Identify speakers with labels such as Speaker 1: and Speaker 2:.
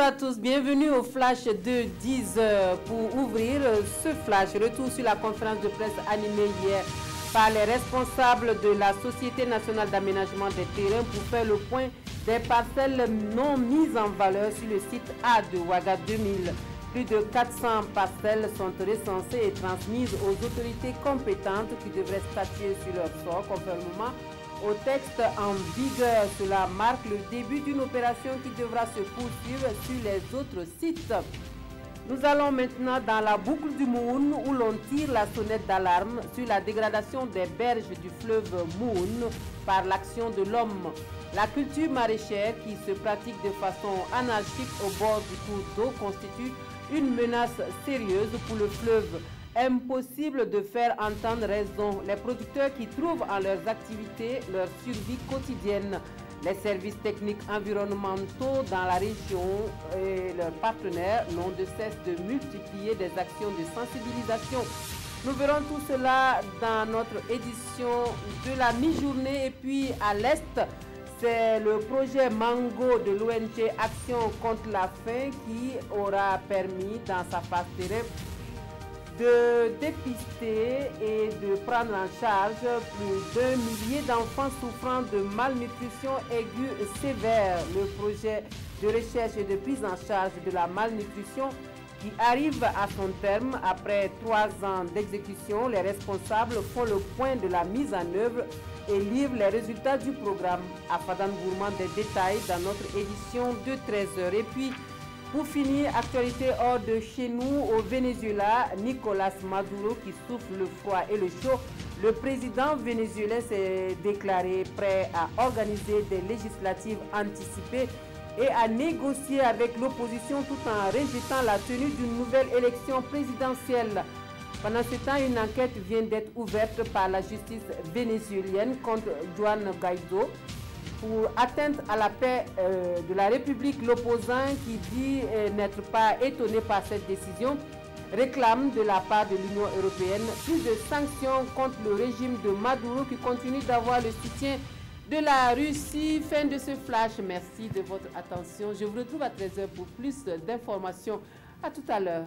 Speaker 1: à tous, bienvenue au flash de 10h. Pour ouvrir ce flash, retour sur la conférence de presse animée hier par les responsables de la Société nationale d'aménagement des terrains pour faire le point des parcelles non mises en valeur sur le site A de Ouaga 2000. Plus de 400 parcelles sont recensées et transmises aux autorités compétentes qui devraient statuer sur leur sort conformément au texte en vigueur. Cela marque le début d'une opération qui devra se poursuivre sur les autres sites. Nous allons maintenant dans la boucle du Moun où l'on tire la sonnette d'alarme sur la dégradation des berges du fleuve Moun par l'action de l'homme. La culture maraîchère qui se pratique de façon anarchique au bord du cours d'eau constitue une menace sérieuse pour le fleuve. Impossible de faire entendre raison. Les producteurs qui trouvent en leurs activités leur survie quotidienne. Les services techniques environnementaux dans la région et leurs partenaires n'ont de cesse de multiplier des actions de sensibilisation. Nous verrons tout cela dans notre édition de la mi-journée. Et puis à l'Est, c'est le projet Mango de l'ONG Action contre la faim qui aura permis dans sa phase terrain de dépister et de prendre en charge plus d'1 millier d'enfants souffrant de malnutrition aiguë sévère. Le projet de recherche et de prise en charge de la malnutrition qui arrive à son terme après 3 ans d'exécution. Les responsables font le point de la mise en œuvre et livrent les résultats du programme. À Fadan Gourmand, des détails dans notre édition de 13h. Et puis, pour finir, actualité hors de chez nous, au Venezuela, Nicolas Maduro qui souffle le froid et le chaud. Le président vénézuélien s'est déclaré prêt à organiser des législatives anticipées et à négocier avec l'opposition tout en rejetant la tenue d'une nouvelle élection présidentielle. Pendant ce temps, une enquête vient d'être ouverte par la justice vénézuélienne contre Juan Guaido pour atteinte à la paix de la République. L'opposant qui dit n'être pas étonné par cette décision réclame de la part de l'Union européenne plus de sanctions contre le régime de Maduro qui continue d'avoir le soutien de la Russie. Fin de ce flash. Merci de votre attention. Je vous retrouve à 13h pour plus d'informations. À tout à l'heure.